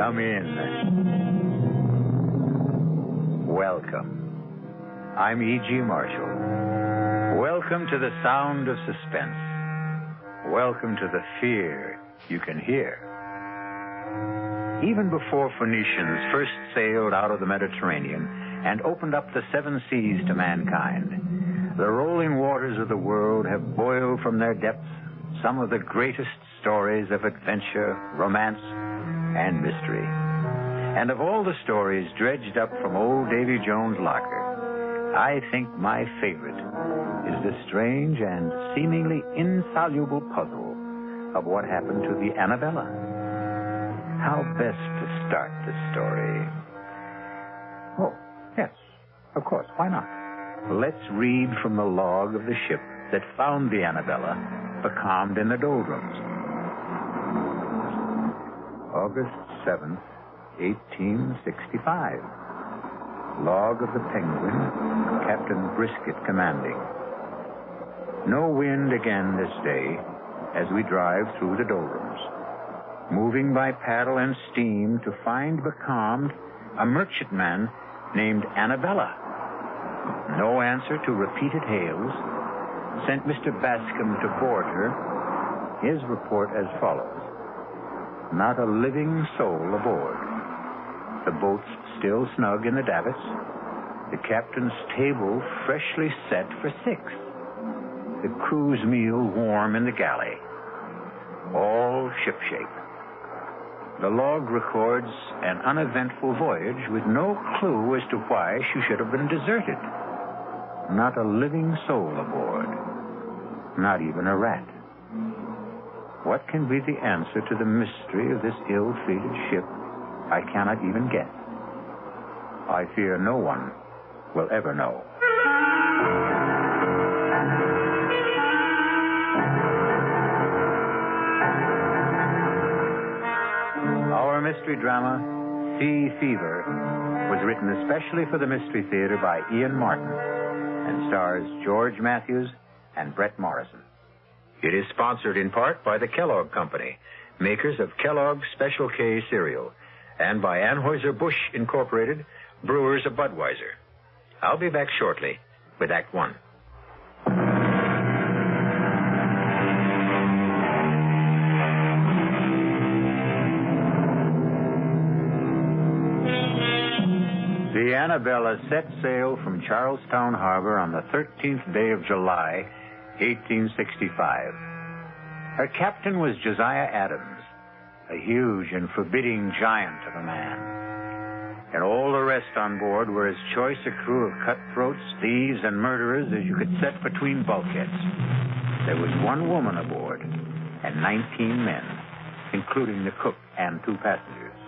Come in. Welcome. I'm E.G. Marshall. Welcome to the sound of suspense. Welcome to the fear you can hear. Even before Phoenicians first sailed out of the Mediterranean and opened up the seven seas to mankind, the rolling waters of the world have boiled from their depths some of the greatest stories of adventure, romance, and mystery. And of all the stories dredged up from old Davy Jones' locker, I think my favorite is the strange and seemingly insoluble puzzle of what happened to the Annabella. How best to start the story? Oh, yes, of course, why not? Let's read from the log of the ship that found the Annabella becalmed in the doldrums. August 7th, 1865. Log of the Penguin, Captain Brisket commanding. No wind again this day as we drive through the doldrums, moving by paddle and steam to find becalmed a merchantman named Annabella. No answer to repeated hails. Sent Mr. Bascom to board her. His report as follows. Not a living soul aboard. The boat's still snug in the davits. The captain's table freshly set for 6. The crew's meal warm in the galley. All shipshape. The log records an uneventful voyage with no clue as to why she should have been deserted. Not a living soul aboard. Not even a rat. What can be the answer to the mystery of this ill-fated ship? I cannot even guess. I fear no one will ever know. Our mystery drama, Sea Fever, was written especially for the Mystery Theater by Ian Martin and stars George Matthews and Brett Morrison. It is sponsored in part by the Kellogg Company, makers of Kellogg's Special K cereal, and by Anheuser-Busch Incorporated, brewers of Budweiser. I'll be back shortly with Act One. The Annabella set sail from Charlestown Harbor on the 13th day of July, 1865. Her captain was Josiah Adams, a huge and forbidding giant of a man. And all the rest on board were as choice a crew of cutthroats, thieves, and murderers as you could set between bulkheads. There was one woman aboard and 19 men, including the cook and 2 passengers.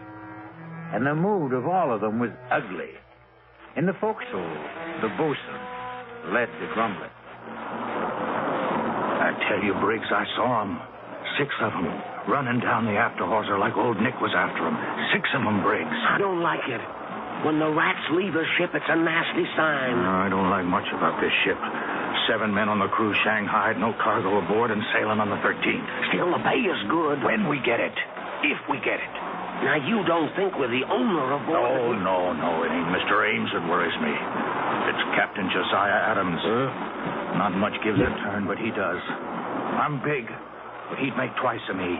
And the mood of all of them was ugly. In the forecastle, the boatswain led the grumbling. I tell you, Briggs, I saw them. 6 of them running down the after hawser like old Nick was after them. 6 of them, Briggs. I don't like it. When the rats leave a ship, it's a nasty sign. No, I don't like much about this ship. 7 men on the crew shanghaied, no cargo aboard, and sailing on the 13th. Still, the pay is good. When we get it. If we get it. Now, you don't think we're the owner of board? No. It ain't Mr. Ames that worries me. It's Captain Josiah Adams. Not much gives a turn, but he does. I'm big, but he'd make twice of me.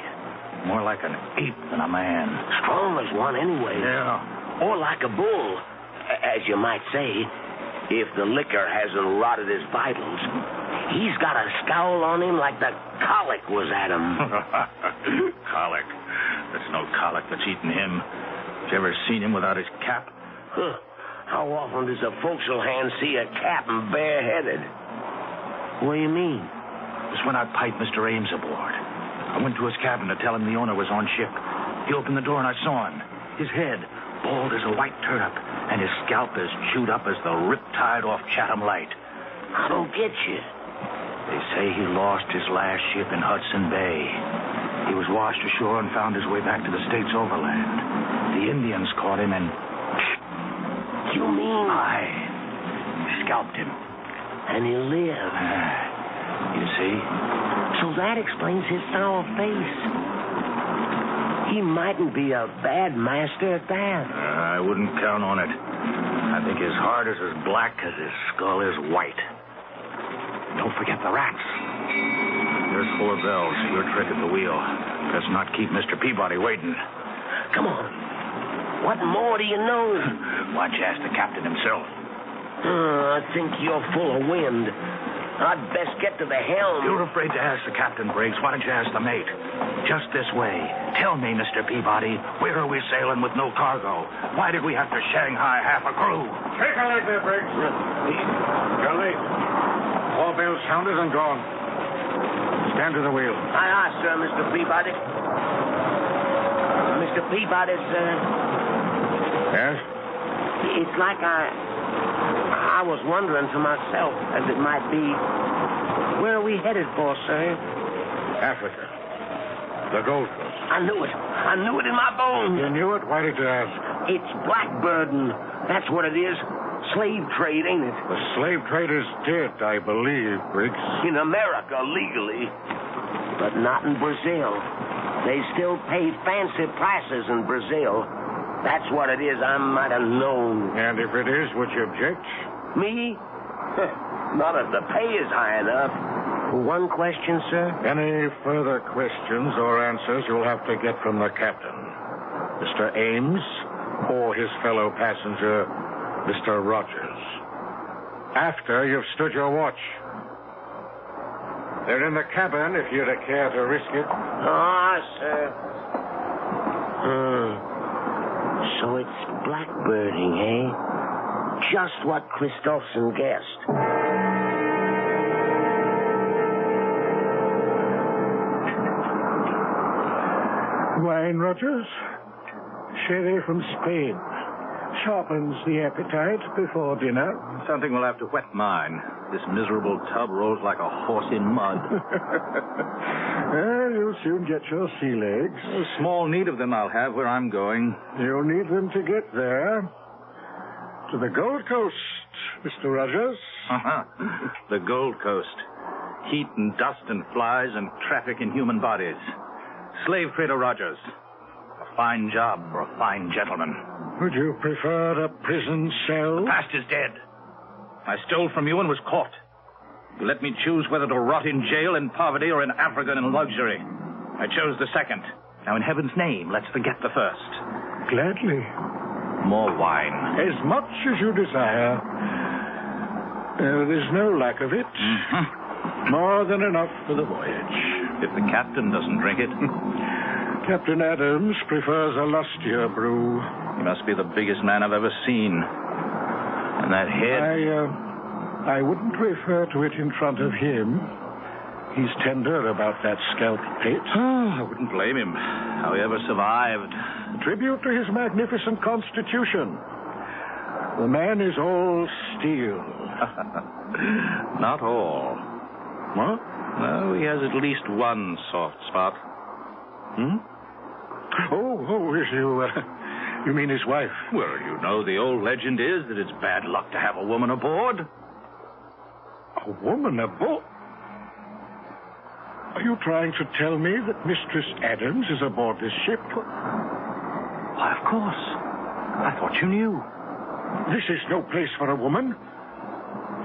More like an ape than a man. Strong as one anyway. Yeah. Or like a bull, as you might say, if the liquor hasn't rotted his vitals. He's got a scowl on him like the colic was at him. Colic? There's no colic that's eaten him. Have you ever seen him without his cap? Huh. How often does a forecastle hand see a captain bareheaded? What do you mean? It was when I piped Mr. Ames aboard. I went to his cabin to tell him the owner was on ship. He opened the door and I saw him. His head, bald as a white turnip, and his scalp as chewed up as the riptide off Chatham Light. I don't get you. They say he lost his last ship in Hudson Bay. He was washed ashore and found his way back to the States overland. The Indians caught him and... You mean... I scalped him. And he lived. You see? So that explains his sour face. He mightn't be a bad master at that. I wouldn't count on it. I think his heart is as black as his skull is white. Don't forget the rats. There's 4 bells. Your trick at the wheel. Let's not keep Mr. Peabody waiting. Come on. What more do you know? Why don't you ask the captain himself? I think you're full of wind. I'd best get to the helm. You're afraid to ask the captain, Briggs. Why don't you ask the mate? Just this way. Tell me, Mr. Peabody, where are we sailing with no cargo? Why did we have to Shanghai half a crew? Take a leg there, Briggs. You're late. 4 bells sounded and gone. Stand to the wheel. Aye, aye, sir, Mr. Peabody. Mr. Peabody, sir. Yes? It's like I was wondering to myself, as it might be, where are we headed for, sir? Africa. The Gold Coast. I knew it. I knew it in my bones. You knew it? Why did you ask? It's blackbirding. That's what it is. Slave trade, ain't it? The slave trade is dead, I believe, Briggs. In America, legally. But not in Brazil. They still pay fancy prices in Brazil. That's what it is. I might have known. And if it is, would you object? Me? Not if the pay is high enough. One question, sir? Any further questions or answers you'll have to get from the captain, Mr. Ames, or his fellow passenger, Mr. Rogers. After you've stood your watch. They're in the cabin if you'd care to risk it. Sir. So it's blackbirding, eh? Just what Christopherson guessed. Wine, Rogers? Sherry from Spain. Sharpens the appetite before dinner. Something will have to wet mine. This miserable tub rolls like a horse in mud. Well, you'll soon get your sea legs. Small need of them I'll have where I'm going. You'll need them to get there. To the Gold Coast, Mr. Rogers. The Gold Coast. Heat and dust and flies and traffic in human bodies. Slave trader Rogers. A fine job for a fine gentleman. Would you prefer a prison cell? The past is dead. I stole from you and was caught. You let me choose whether to rot in jail in poverty or in Africa in luxury. I chose the second. Now, in heaven's name, let's forget the first. Gladly. More wine. As much as you desire. There's no lack of it. Mm-hmm. More than enough for the voyage. If the captain doesn't drink it. Captain Adams prefers a lustier brew. He must be the biggest man I've ever seen. And that head... I wouldn't refer to it in front of him. He's tender about that scalp pit. I wouldn't blame him. How he ever survived. Tribute to his magnificent constitution. The man is all steel. Not all. What? No, he has at least one soft spot. You mean his wife? Well, you know, the old legend is that it's bad luck to have a woman aboard. A woman aboard? Are you trying to tell me that Mistress Adams is aboard this ship? Why, of course. I thought you knew. This is no place for a woman.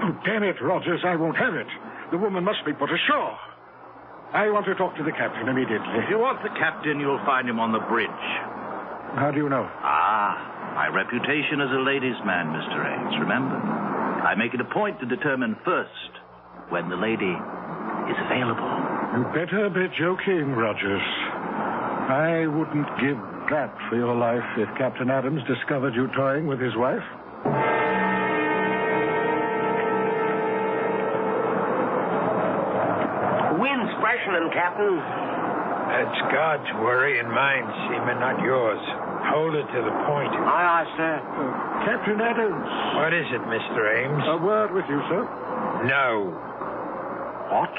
Oh, damn it, Rogers, I won't have it. The woman must be put ashore. I want to talk to the captain immediately. If you want the captain, you'll find him on the bridge. How do you know? My reputation as a ladies' man, Mr. Ames, remember? I make it a point to determine first when the lady is available. You better be joking, Rogers. I wouldn't give that for your life if Captain Adams discovered you toying with his wife. Wind's freshening, Captain. That's God's worry and mine, Seaman, not yours. Hold it to the point. Aye, aye, sir. Captain Adams. What is it, Mr. Ames? A word with you, sir. No. What?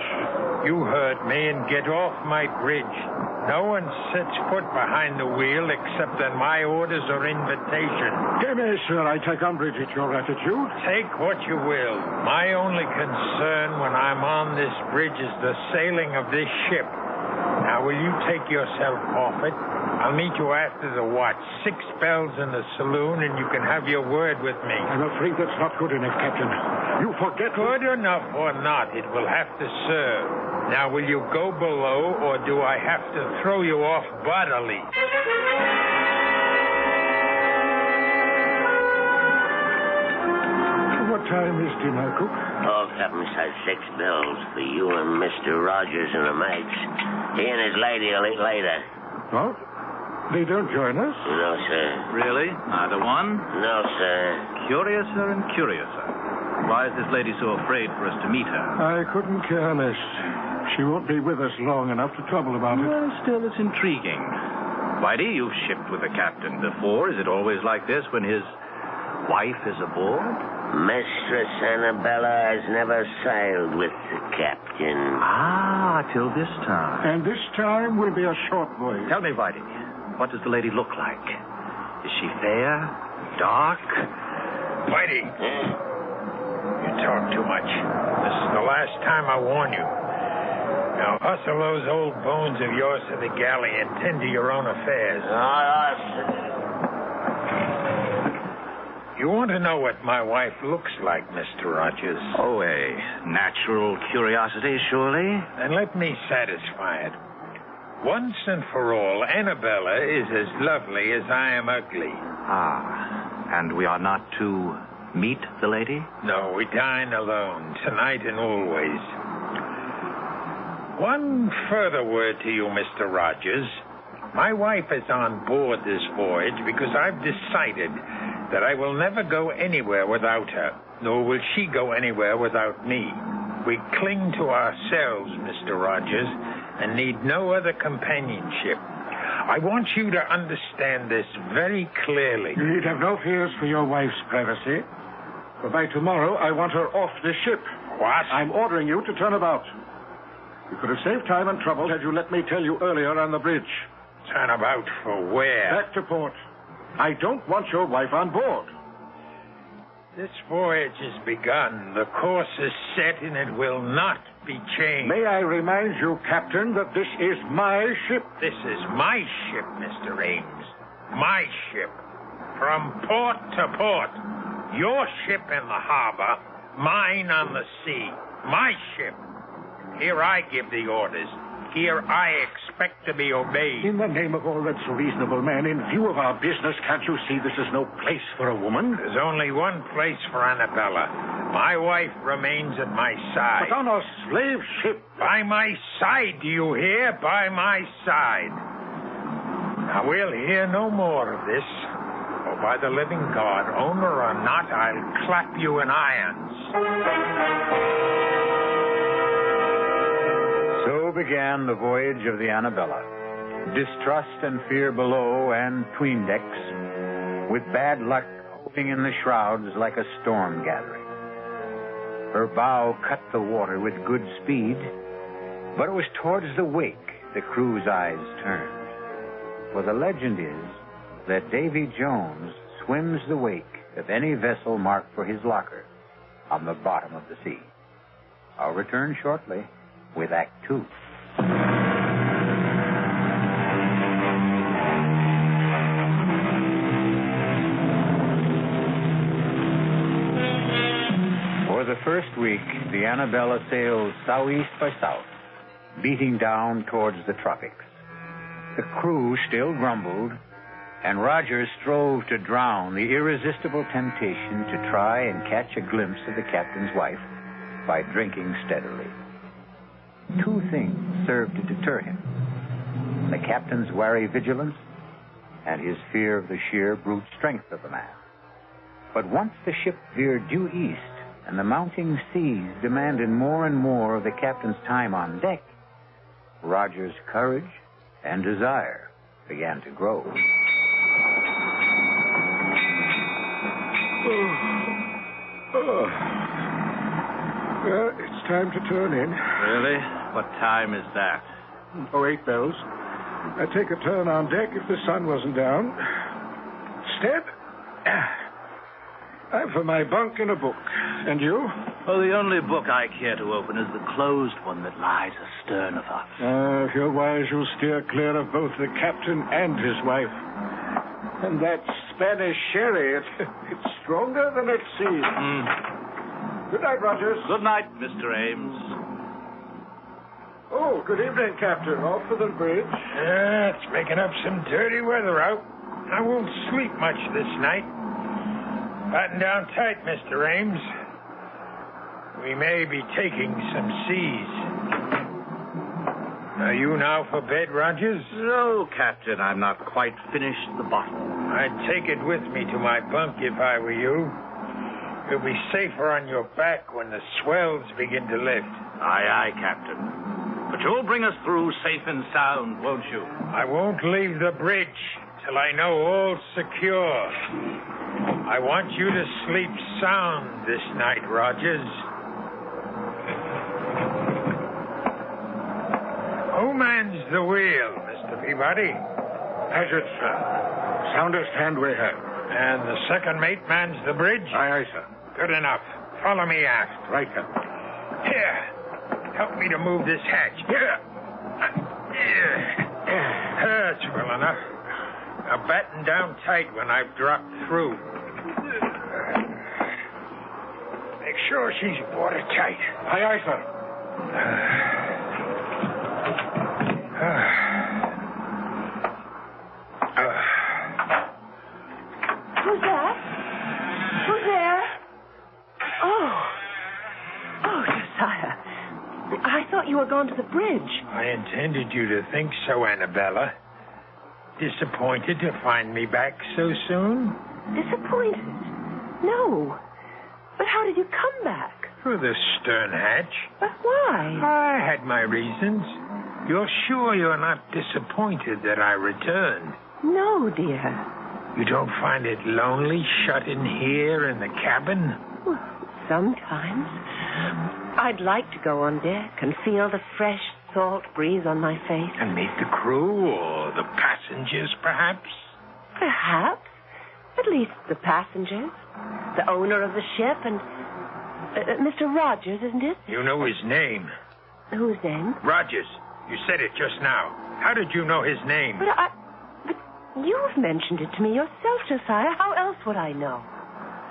You heard me and get off my bridge. No one sets foot behind the wheel except on my orders or invitation. Dear me, sir, I take umbrage at your attitude. Take what you will. My only concern when I'm on this bridge is the sailing of this ship. Now, will you take yourself off it? I'll meet you after the watch. 6 bells in the saloon, and you can have your word with me. I'm afraid that's not good enough, Captain. You forget... Good enough or not, it will have to serve. Now, will you go below, or do I have to throw you off bodily? What time is dinner, Cook? Oh, Captain said 6 bells for you and Mr. Rogers and the mates. He and his lady will eat later. What? They don't join us? No, sir. Really? Neither one? No, sir. Curiouser and curiouser. Why is this lady so afraid for us to meet her? I couldn't care less. She won't be with us long enough to trouble about it. Well, still, it's intriguing. Whitey, you've shipped with the captain before. Is it always like this when his wife is aboard? Mistress Annabella has never sailed with the captain. Ah, till this time. And this time will be a short voyage. Tell me, Whitey, what does the lady look like? Is she fair? Dark? Whitey, you talk too much. This is the last time I warn you. Now, hustle those old bones of yours to the galley and tend to your own affairs. You want to know what my wife looks like, Mr. Rogers? Oh, a natural curiosity, surely? Then let me satisfy it. Once and for all, Annabella is as lovely as I am ugly. Ah, and we are not to meet the lady? No, we dine alone, tonight and always. One further word to you, Mr. Rogers. My wife is on board this voyage because I've decided that I will never go anywhere without her, nor will she go anywhere without me. We cling to ourselves, Mr. Rogers, and need no other companionship. I want you to understand this very clearly. You need have no fears for your wife's privacy. For by tomorrow, I want her off this ship. What? I'm ordering you to turn about. You could have saved time and trouble had you let me tell you earlier on the bridge. Turn about for where? Back to port. I don't want your wife on board. This voyage has begun. The course is set, and it will not be changed. May I remind you, Captain, that this is my ship? This is my ship, Mr. Ames. My ship. From port to port. Your ship in the harbor, mine on the sea. My ship. Here I give the orders. Here I expect to be obeyed. In the name of all that's reasonable, man, in view of our business, can't you see this is no place for a woman? There's only one place for Annabella. My wife remains at my side. But on a slave ship. By my side, do you hear? By my side. Now, we'll hear no more of this. For by the living God, owner or not, I'll clap you in irons. So began the voyage of the Annabella. Distrust and fear below and 'tween decks, with bad luck hovering in the shrouds like a storm gathering. Her bow cut the water with good speed, but it was towards the wake the crew's eyes turned. For the legend is that Davy Jones swims the wake of any vessel marked for his locker on the bottom of the sea. I'll return shortly with Act 2. For the first week, the Annabella sailed southeast by south, beating down towards the tropics. The crew still grumbled, and Rogers strove to drown the irresistible temptation to try and catch a glimpse of the captain's wife by drinking steadily. 2 things served to deter him: the captain's wary vigilance and his fear of the sheer brute strength of the man. But once the ship veered due east and the mounting seas demanded more and more of the captain's time on deck, Roger's courage and desire began to grow. Well, it's time to turn in. Really? What time is that? 8 bells. I'd take a turn on deck if the sun wasn't down. Step. I'm for my bunk and a book. And you? Oh, the only book I care to open is the closed one that lies astern of us. If you're wise, you'll steer clear of both the captain and his wife. And that Spanish sherry, it's stronger than it seems. Good night, Rogers. Good night, Mr. Ames. Oh, good evening, Captain. Off for the bridge? It's making up some dirty weather out. I won't sleep much this night. Batten down tight, Mr. Ames. We may be taking some seas. Are you now for bed, Rogers? No, Captain, I'm not quite finished the bottle. I'd take it with me to my bunk if I were you. You'll be safer on your back when the swells begin to lift. Aye, aye, Captain. But you'll bring us through safe and sound, won't you? I won't leave the bridge till I know all's secure. I want you to sleep sound this night, Rogers. Who mans the wheel, Mr. Peabody? Paget, sir. Soundest hand we have. And the second mate mans the bridge? Aye, aye, sir. Good enough. Follow me aft. Right, Captain. Here. Help me to move this hatch. Here. That's well enough. Now batten down tight when I've dropped through. Make sure she's watertight. Aye, aye, sir. Who's that? Who's there? Oh, Josiah. I thought you were gone to the bridge. I intended you to think so, Annabella. Disappointed to find me back so soon? Disappointed? No. But how did you come back? Through the stern hatch. But why? I had my reasons. You're sure you're not disappointed that I returned? No, dear. You don't find it lonely shut in here in the cabin? Well, sometimes. I'd like to go on deck and feel the fresh, salt breeze on my face. And meet the crew or the passengers, perhaps? Perhaps. At least the passengers. The owner of the ship and... Mr. Rogers, isn't it? You know his name. Whose name? Rogers. You said it just now. How did you know his name? But you've mentioned it to me yourself, Josiah. How else would I know?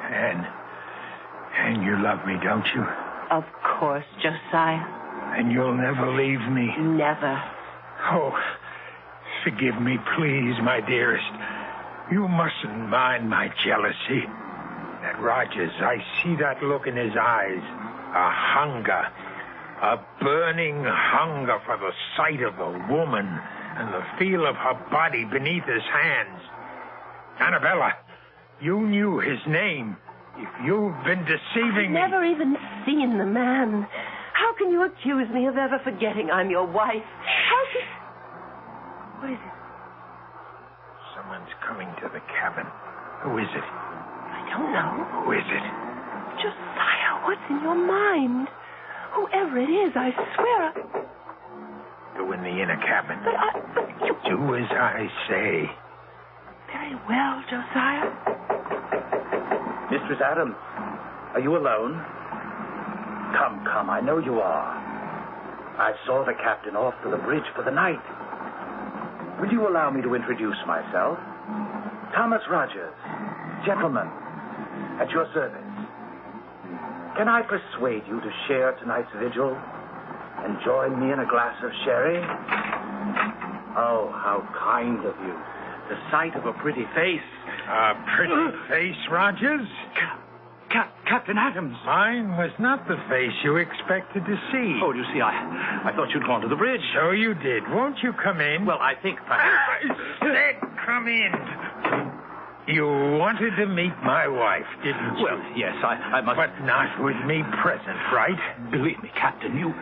And you love me, don't you? Of course, Josiah. And you'll never leave me? Never. Oh, forgive me, please, my dearest. You mustn't mind my jealousy. That Rogers, I see that look in his eyes. A hunger. A burning hunger for the sight of a woman and the feel of her body beneath his hands. Annabella, you knew his name. If you've been deceiving me... I've never even seen the man. How can you accuse me of ever forgetting I'm your wife? How can... What is it? Someone's coming to the cabin. Who is it? I don't know. Who is it? Josiah, what's in your mind? Whoever it is, I swear Go in the inner cabin. But you... Do as I say. Very well, Josiah. Mistress Adams, are you alone? Come, I know you are. I saw the captain off to the bridge for the night. Will you allow me to introduce myself? Thomas Rogers, gentleman, at your service. Can I persuade you to share tonight's vigil and join me in a glass of sherry? Oh, how kind of you. The sight of a pretty face. A pretty face, Rogers? Captain Adams. Mine was not the face you expected to see. Oh, you see, I thought you'd gone to the bridge. So you did. Won't you come in? Well, I think perhaps... Said come in. You wanted to meet my wife, didn't you? Well, yes, I must... But not with me present, right? Believe me, Captain, you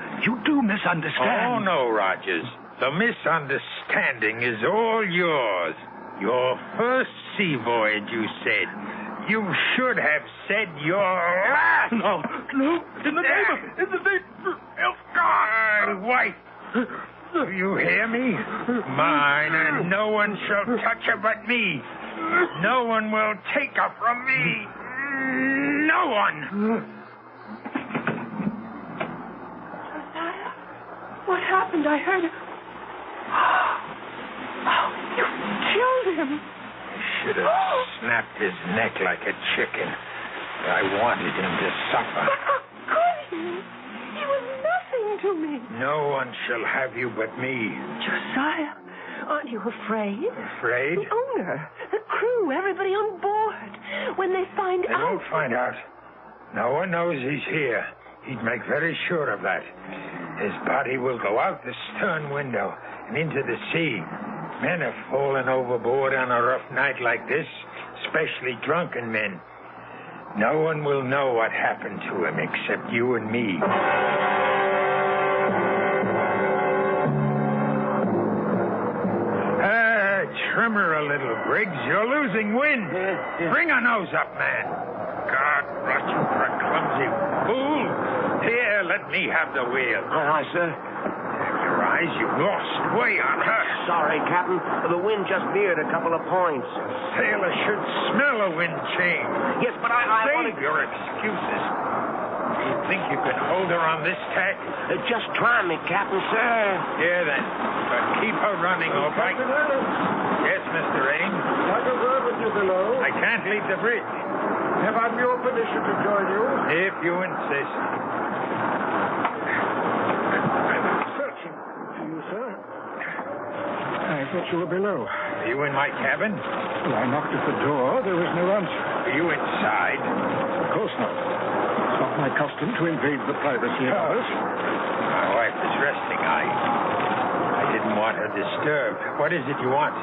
do misunderstand. Oh, no, Rogers. The misunderstanding is all yours. Your first sea voyage, you said. You should have said your last. No. In the name of God, wife. Do you hear me? Mine, and no one shall touch her but me. No one will take her from me. No one. What happened? I heard... Oh, you killed him. Should have snapped his neck like a chicken. I wanted him to suffer. But how could you? He was nothing to me. No one shall have you but me. Josiah, aren't you afraid? Afraid? The owner, the crew, everybody on board. When they find They out... won't find out. No one knows he's here. He'd make very sure of that. His body will go out the stern window and into the sea. Men have fallen overboard on a rough night like this, especially drunken men. No one will know what happened to him except you and me. Trimmer a little, Briggs. You're losing wind. Bring her nose up, man. God, rot you for a clumsy fool. Here, let me have the wheel. Aye, sir. Your eyes, you've lost way on her. Sorry, Captain. The wind just veered a couple of points. Sailor should smell a wind change. Yes, but I Save your excuses. Do you think you can hold her on this tack? Just try me, Captain, sir. Here, then. But keep her running, all right? Captain Adams, Yes, Mr. Ames. like a word with you below. I can't leave the bridge. Have I your permission to join you? If you insist. Searching for you, sir. I thought you were below. Are you in my cabin? Well, I knocked at the door. There was no answer. Are you inside? Of course not. It's not my custom to invade the privacy of others. My wife is resting. I didn't want her disturbed. What is it you want?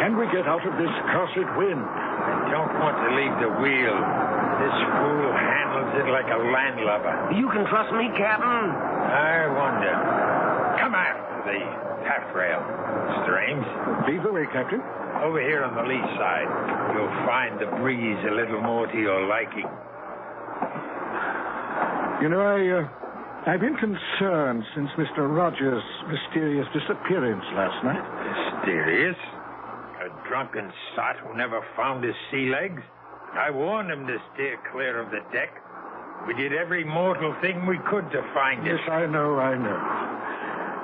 Can we get out of this cursed wind? I don't want to leave the wheel. This fool handles it like a landlubber. You can trust me, Captain. I wonder. Come after the taffrail, Mr. Ames. Lead the way, Captain. Over here on the lee side, you'll find the breeze a little more to your liking. You know, I've been concerned since Mr. Rogers' mysterious disappearance last night. Mysterious? A drunken sot who never found his sea legs? I warned him to steer clear of the deck. We did every mortal thing we could to find him. Yes, I know.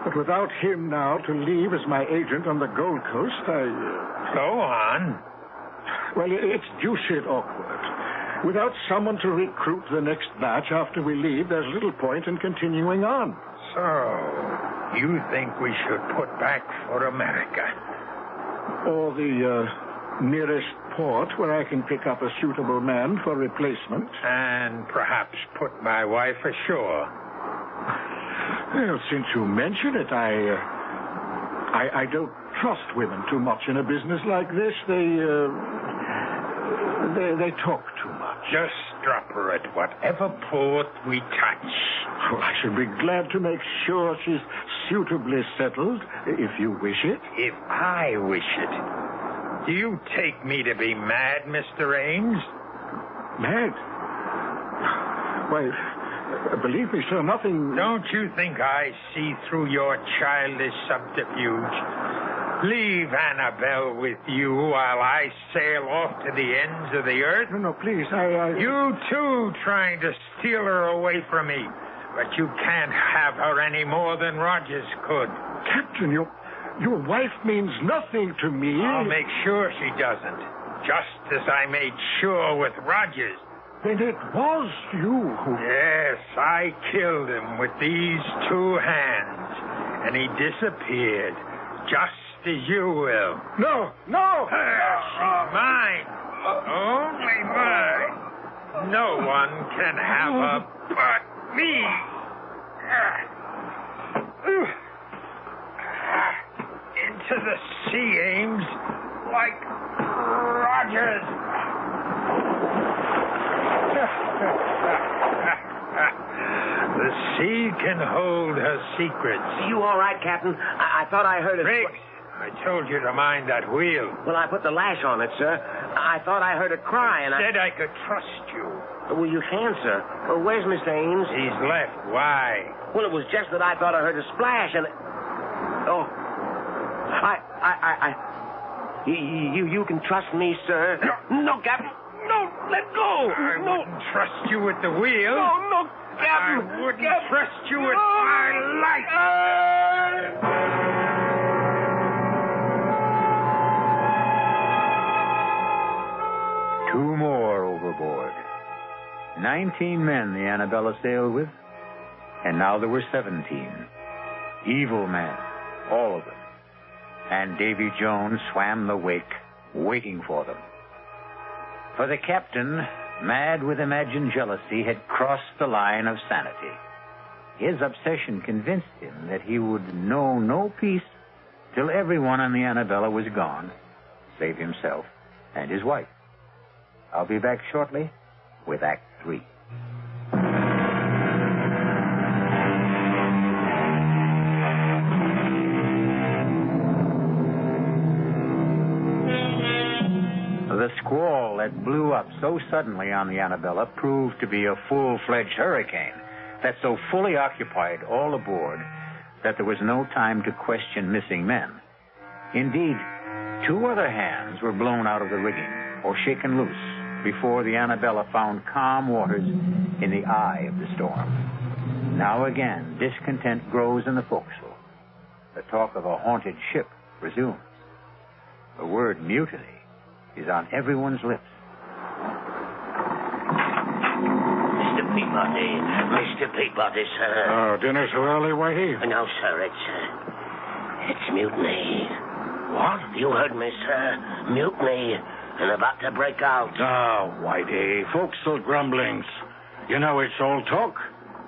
But without him now to leave as my agent on the Gold Coast, Go on. Well, it's deuced awkward. Without someone to recruit the next batch after we leave, there's little point in continuing on. So, you think we should put back for America? Or the nearest port where I can pick up a suitable man for replacement. And perhaps put my wife ashore. Well, since you mention it, I don't trust women too much in a business like this. They talk too much. Just drop her at whatever port we touch. Well, I should be glad to make sure she's suitably settled, if you wish it. If I wish it. Do you take me to be mad, Mr. Ames? Mad? Why, believe me, sir, nothing... Don't you think I see through your childish subterfuge? Leave Annabelle with you while I sail off to the ends of the earth? No, please, You, too, trying to steal her away from me. But you can't have her any more than Rogers could. Captain, your wife means nothing to me. I'll make sure she doesn't. Just as I made sure with Rogers. Then it was you who... Yes, I killed him with these two hands. And he disappeared. Just as you will. No! She's mine. Only mine. No one can have her but me. Into the sea, Ames, like Rogers. The sea can hold her secrets. You all right, Captain? I thought I heard it... Briggs, I told you to mind that wheel. Well, I put the lash on it, sir. I thought I heard it cry, and Said I could trust you. Well, you can, sir. Well, where's Mr. Ames? He's left. Why? Well, it was just that I thought I heard a splash, and... Oh. You can trust me, sir. No, Captain. no, let go. I wouldn't trust you at the wheel. No, Captain. I wouldn't trust you with my life. 2 more overboard. 19 men the Annabella sailed with, and now there were 17. Evil men, all of them. And Davy Jones swam the wake, waiting for them. For the captain, mad with imagined jealousy, had crossed the line of sanity. His obsession convinced him that he would know no peace till everyone on the Annabella was gone, save himself and his wife. I'll be back shortly with Act 3. The squall that blew up so suddenly on the Annabella proved to be a full-fledged hurricane that so fully occupied all aboard that there was no time to question missing men. Indeed, 2 other hands were blown out of the rigging or shaken loose before the Annabella found calm waters in the eye of the storm. Now again, discontent grows in the forecastle. The talk of a haunted ship resumes. The word mutiny is on everyone's lips. Mr. Peabody, sir. Oh, dinner so early, Whitey? No, sir, it's mutiny. What? You heard me, sir. Mutiny. And about to break out. Oh, Whitey, forecastle grumblings. You know it's all talk.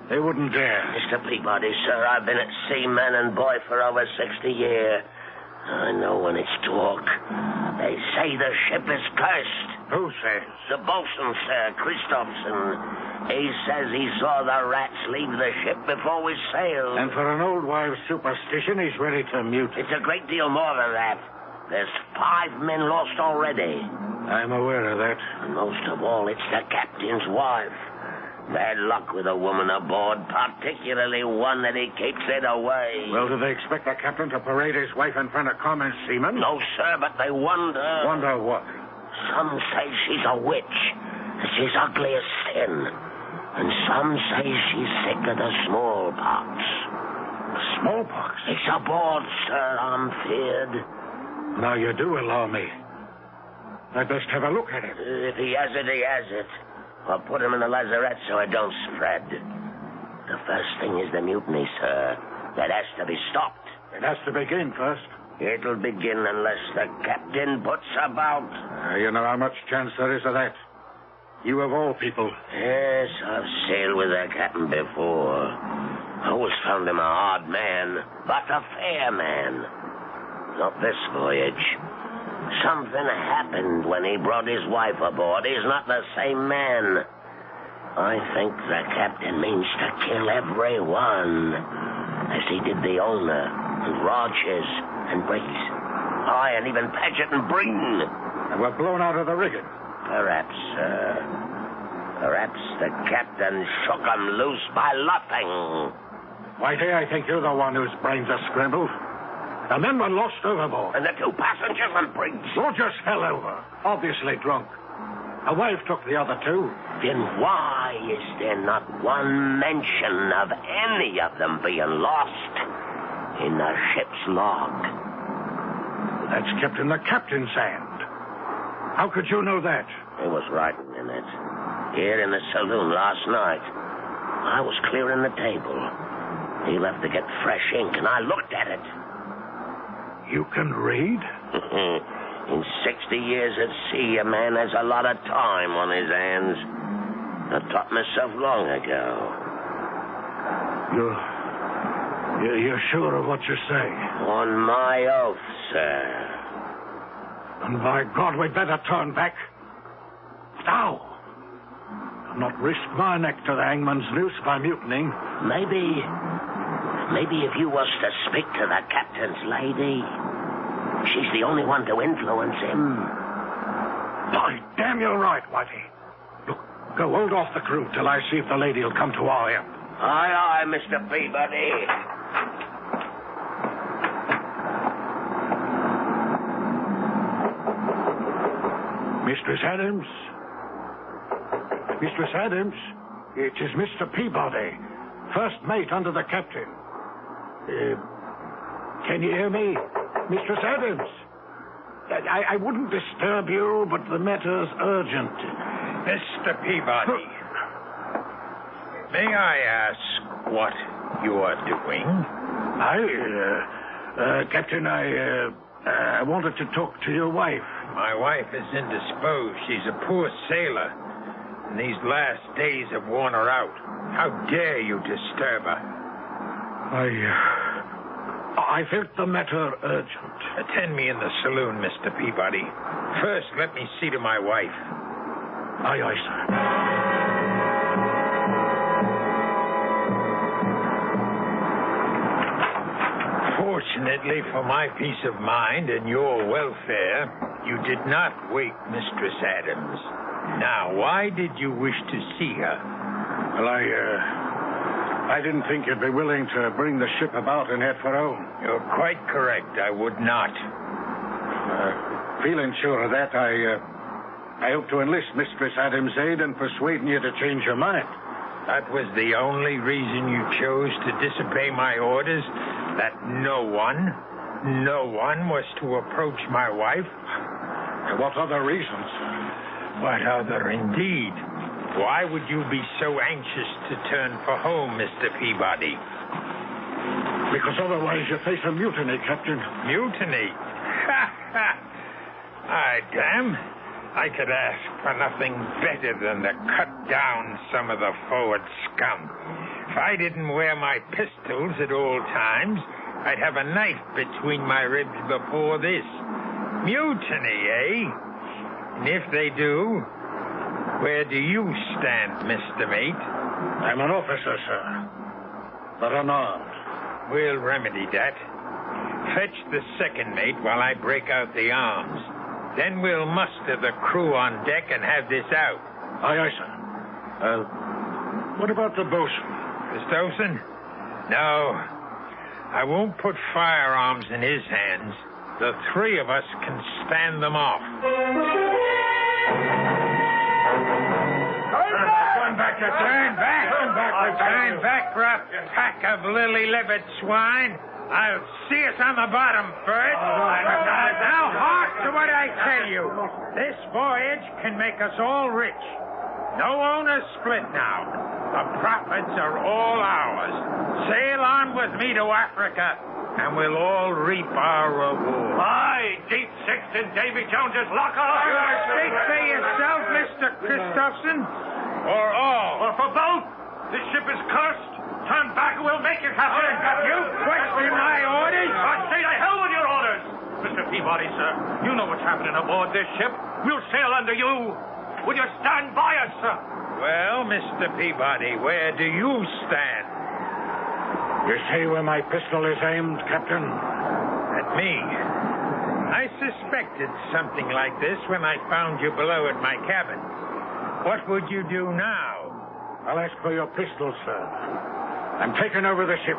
They wouldn't dare. Mr. Peabody, sir, I've been at sea, man and boy, for over 60 years. I know when it's talk. They say the ship is cursed. Who says? The bosun, sir, Christopherson. He says he saw the rats leave the ship before we sailed. And for an old wives' superstition, he's ready to mute. It's a great deal more than that. There's 5 men lost already. I'm aware of that. And most of all, it's the captain's wife. Bad luck with a woman aboard, particularly one that he keeps it away. Well, do they expect the captain to parade his wife in front of common seamen? No, sir, but they wonder. Wonder what? Some say she's a witch. She's ugly as sin. And some say she's sick of the smallpox. Smallpox? It's aboard, sir, I'm feared. Now you do allow me. I'd best have a look at it. If he has it, he has it. I'll put him in the lazarette so it don't spread. The first thing is the mutiny, sir. That has to be stopped. It has to begin first. It'll begin unless the captain puts about. You know how much chance there is of that. You of all people. Yes, I've sailed with the captain before. I always found him a hard man, but a fair man. Not this voyage. Something happened when he brought his wife aboard. He's not the same man. I think the captain means to kill everyone, as he did the owner, and Rogers, and Briggs. Aye, and even Paget and Breen. And we're blown out of the rigging. Perhaps, sir. Perhaps the captain shook 'em loose by luffing. Whitey, I think you're the one whose brains are scrambled. The men were lost overboard. And the 2 passengers and Briggs. Rogers fell over, obviously drunk. A wife took the other 2. Then why is there not one mention of any of them being lost in the ship's log? That's kept in the captain's hand. How could you know that? There was writing in it. Here in the saloon last night. I was clearing the table. He left to get fresh ink, and I looked at it. You can read? In 60 years at sea, a man has a lot of time on his hands. I taught myself long ago. You're sure of what you say? On my oath, sir. And by God, we'd better turn back. Now. I'll not risk my neck to the hangman's noose by mutinying. Maybe if you was to speak to the captain's lady, she's the only one to influence him. By damn, you're right, Whitey. Look, go hold off the crew till I see if the lady will come to our help. Aye, aye, Mr. Peabody. Mistress Adams, Mistress Adams, it is Mr. Peabody, first mate under the captain. Can you hear me, Mistress Adams? I wouldn't disturb you, but the matter's urgent. Mr. Peabody, may I ask what you are doing? Captain, I wanted to talk to your wife. My wife is indisposed. She's a poor sailor, and these last days have worn her out. How dare you disturb her? I felt the matter urgent. Attend me in the saloon, Mr. Peabody. First, let me see to my wife. Aye, aye, sir. Fortunately for my peace of mind and your welfare, you did not wake Mistress Adams. Now, why did you wish to see her? Well, I didn't think you'd be willing to bring the ship about and head for home. You're quite correct. I would not. Feeling sure of that, I hope to enlist Mistress Adams' aid in persuading you to change your mind. That was the only reason you chose to disobey my orders? That no one was to approach my wife? And what other reasons? What other, indeed? Why would you be so anxious to turn for home, Mr. Peabody? Because otherwise you face a mutiny, Captain. Mutiny? Aye, damn. I could ask for nothing better than to cut down some of the forward scum. If I didn't wear my pistols at all times, I'd have a knife between my ribs before this. Mutiny, eh? And if they do, where do you stand, Mr. Mate? I'm an officer, sir, but unarmed. We'll remedy that. Fetch the second mate while I break out the arms. Then we'll muster the crew on deck and have this out. Aye, aye, sir. What about the bosun? The bosun? No. I won't put firearms in his hands. The three of us can stand them off. Turn back, Turn back. Turn back, rough pack of lily-livered swine. I'll see us on the bottom first. Now, hark to what I tell you. This voyage can make us all rich. No owners split now. The profits are all ours. Sail on with me to Africa, and we'll all reap our reward. Aye, deep sixth in Davy Jones's locker. Speak for yourself, Mr. Christopherson, or all. Or for both. This ship is cursed. Turn back and we'll make it happen. You question my orders? I say to hell with your orders. Mr. Peabody, sir, you know what's happening aboard this ship. We'll sail under you. Will you stand by us, sir? Well, Mr. Peabody, where do you stand? You see where my pistol is aimed, Captain? At me. I suspected something like this when I found you below at my cabin. What would you do now? I'll ask for your pistol, sir. I'm taking over the ship.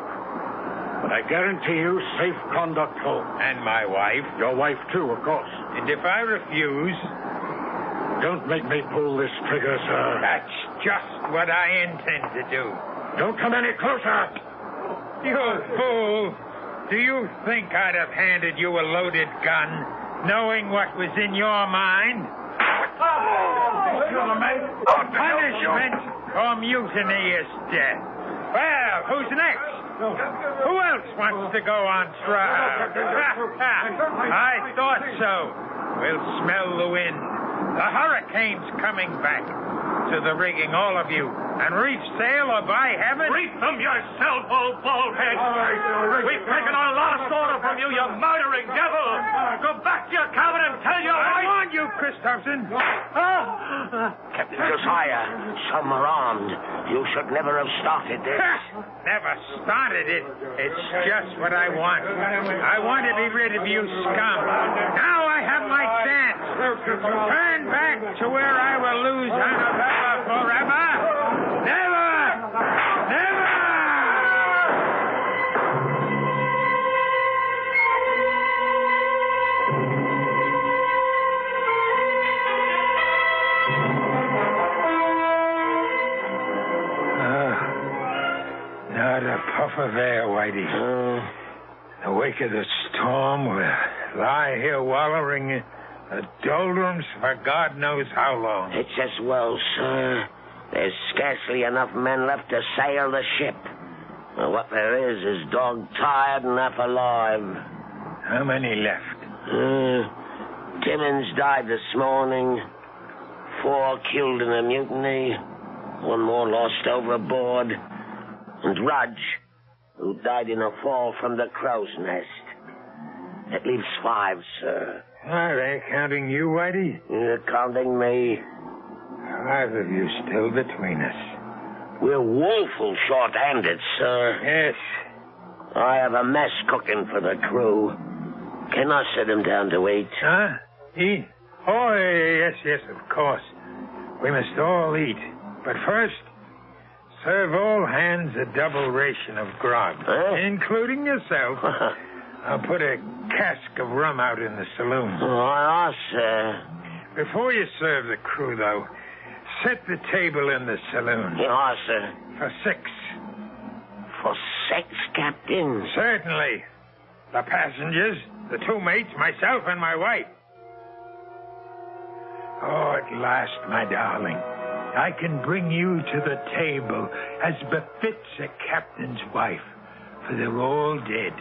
But I guarantee you safe conduct home. And my wife? Your wife, too, of course. And if I refuse? Don't make me pull this trigger, sir. That's just what I intend to do. Don't come any closer. You fool. Do you think I'd have handed you a loaded gun, knowing what was in your mind? Punishment or mutiny is death. Well, who's next? Who else wants to go on trial? I thought so. We'll smell the wind. The hurricane's coming back. To the rigging, all of you. And reef sail, or by heaven... Reef them yourself, old baldhead. We've taken our last order from you, you murdering devil. Go back to your cabin and tell your wife... I warned you, Christopherson. Captain Josiah, some are armed. You should never have started this. Never started it. It's just what I want. I want to be rid of you scum. Now I have my chance. Turn back to where I will lose Annabella forever. Never! Never! puff of air, Whitey. In the wake of the storm, we'll lie here wallowing in the doldrums for God knows how long. It's as well, sir. There's scarcely enough men left to sail the ship. What there is dog-tired and half alive. How many left? Timmins died this morning. 4 killed in a mutiny. 1 more lost overboard. And Rudge, who died in a fall from the crow's nest. That leaves 5, sir. Are they counting you, Whitey? Counting me. 5 of you still between us. We're woeful short-handed, sir. Yes. I have a mess cooking for the crew. Can I sit him down to eat? Huh? Eat? Oh, yes, of course. We must all eat. But first, serve all hands a double ration of grog, including yourself. I'll put a cask of rum out in the saloon. Oh, sir. Before you serve the crew, though, set the table in the saloon. Yes, sir. For 6. For 6, Captain? Certainly. The passengers, the 2 mates, myself, and my wife. Oh, at last, my darling, I can bring you to the table as befits a captain's wife, for they're all dead.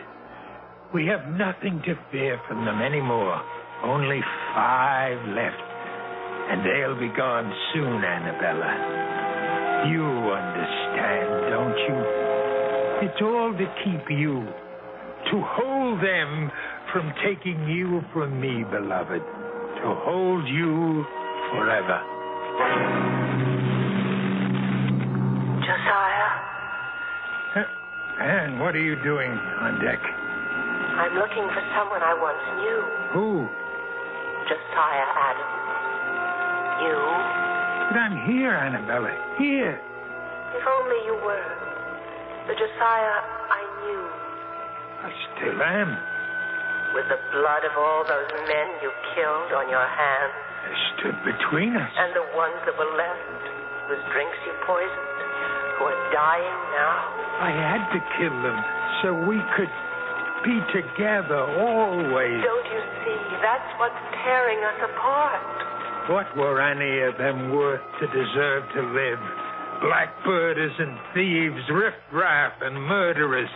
We have nothing to fear from them anymore. Only 5 left. And they'll be gone soon, Annabella. You understand, don't you? It's all to keep you. To hold them from taking you from me, beloved. To hold you forever. Josiah? Anne, what are you doing on deck? I'm looking for someone I once knew. Who? Josiah Adams. You? But I'm here, Annabella. Here. If only you were. The Josiah I knew. I still am. With the blood of all those men you killed on your hands. They stood between us. And the ones that were left, whose drinks you poisoned, who are dying now. I had to kill them so we could be together always. Don't you see? That's what's tearing us apart. What were any of them worth to deserve to live? Blackbirders and thieves, riffraff and murderers.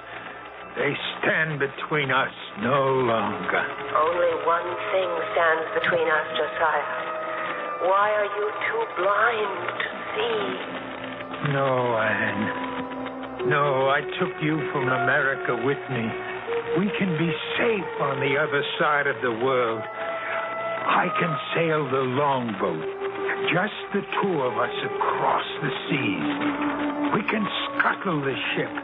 They stand between us no longer. Only one thing stands between us, Josiah. Why are you too blind to see? No, Anne. No, I took you from America with me. We can be safe on the other side of the world. I can sail the longboat. Just the 2 of us across the seas. We can scuttle the ship.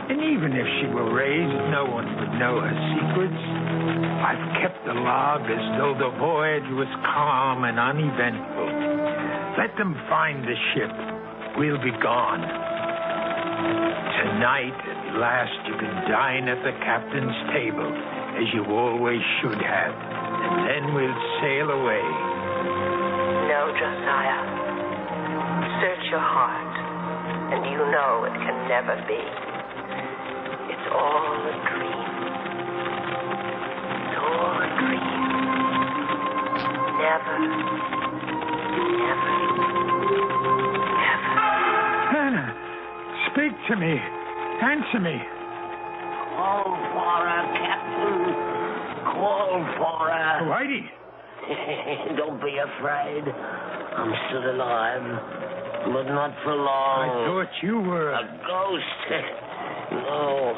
And even if she were raised, no one would know her secrets. I've kept the log as though the voyage was calm and uneventful. Let them find the ship. We'll be gone. Tonight, at last, you can dine at the captain's table, as you always should have. And then we'll sail away. No, Josiah. Search your heart, and you know it can never be. It's all a dream. It's all a dream. Never, never. Anna, speak to me. Answer me. Call for her, Captain. Call for her. Whitey. Don't be afraid. I'm still alive, but not for long. I thought you were a ghost. No.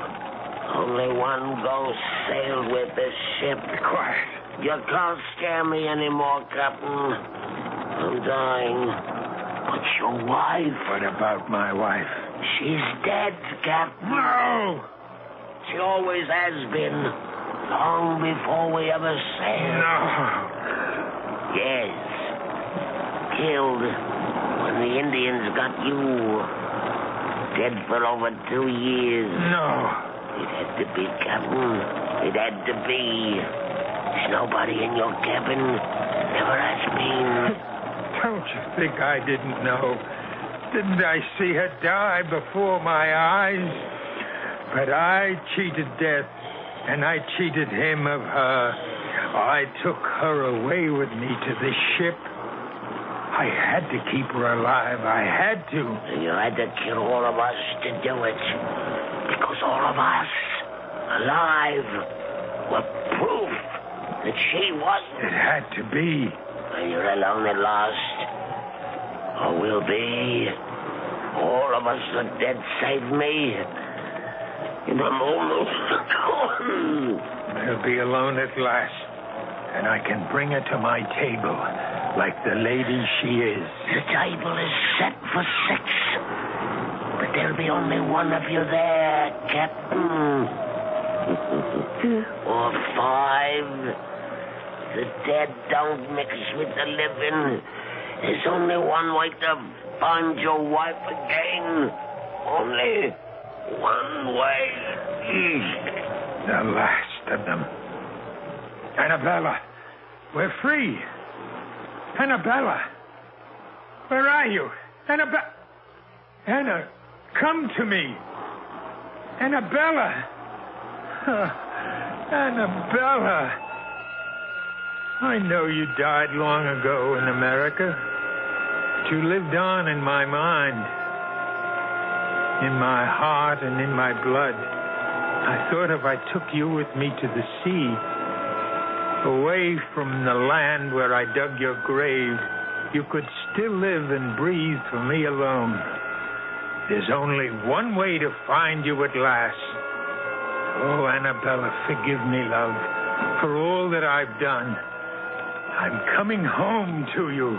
Only one ghost sailed with this ship. Be quiet. You can't scare me anymore, Captain. I'm dying. But your wife? What about my wife? She's dead, Captain. No! She always has been. Long before we ever sailed. No. Yes. Killed when the Indians got you. Dead for over 2 years. No. It had to be, Captain. It had to be. There's nobody in your cabin. Never has been. Don't you think I didn't know? Didn't I see her die before my eyes? But I cheated death, and I cheated him of her. I took her away with me to this ship. I had to keep her alive. I had to. And you had to kill all of us to do it. Because all of us, alive, were proof that she wasn't. It had to be. And you're alone at last. Or will be. All of us are dead save me. In a moment. I'll be alone at last. And I can bring her to my table like the lady she is. The table is set for 6. But there'll be only one of you there, Captain. Or 5. The dead don't mix with the living. There's only one way to find your wife again. Only one way. The last of them. Annabella, we're free. Annabella, where are you? Anna, come to me. Annabella. Annabella. I know you died long ago in America, but you lived on in my mind, in my heart, and in my blood. I thought if I took you with me to the sea, away from the land where I dug your grave, you could still live and breathe for me alone. There's only one way to find you at last. Oh, Annabella, forgive me, love, for all that I've done. I'm coming home to you.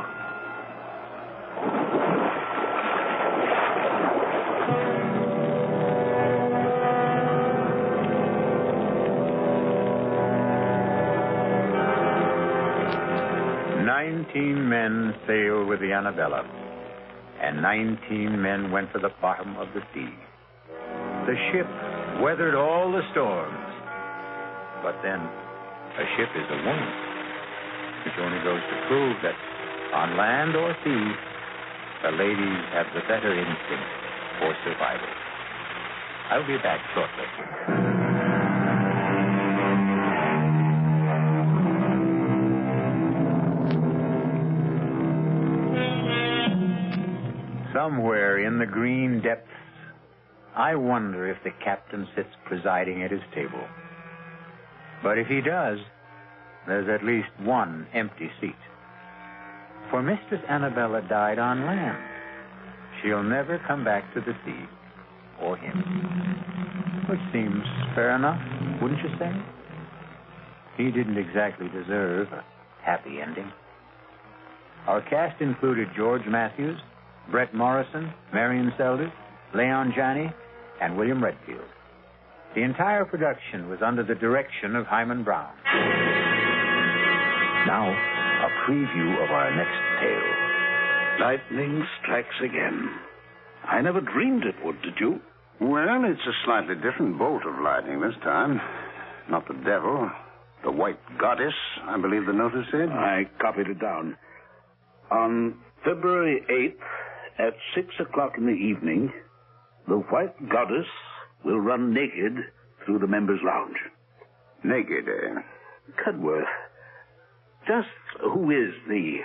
"19 men sailed with the Annabella, and 19 men went to the bottom of the sea. The ship weathered all the storms. But then, a ship is a woman, which only goes to prove that on land or sea, the ladies have the better instinct for survival. I'll be back shortly. Somewhere in the green depths, I wonder if the captain sits presiding at his table. But if he does, there's at least one empty seat. For Mistress Annabella died on land. She'll never come back to the sea, or him. Which seems fair enough, wouldn't you say? He didn't exactly deserve a happy ending. Our cast included George Matthews, Brett Morrison, Marion Seldes, Leon Janney, and William Redfield. The entire production was under the direction of Hyman Brown. Now, a preview of our next tale. Lightning strikes again. I never dreamed it would, did you? Well, it's a slightly different bolt of lightning this time. Not the devil, the white goddess, I believe the notice said. I copied it down. On February 8th, at 6 o'clock in the evening, the white goddess will run naked through the members' lounge. Naked, eh? Cudworth, just who is the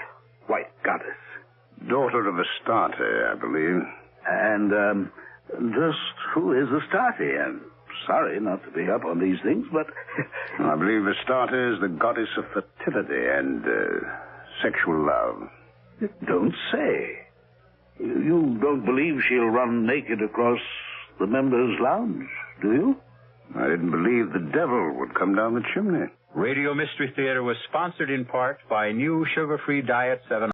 white goddess? Daughter of Astarte, I believe. And, just who is Astarte? I'm sorry not to be up on these things, but... I believe Astarte is the goddess of fertility and sexual love. Don't say. You don't believe she'll run naked across the members' lounge, do you? I didn't believe the devil would come down the chimney. Radio Mystery Theater was sponsored in part by new sugar-free Diet 7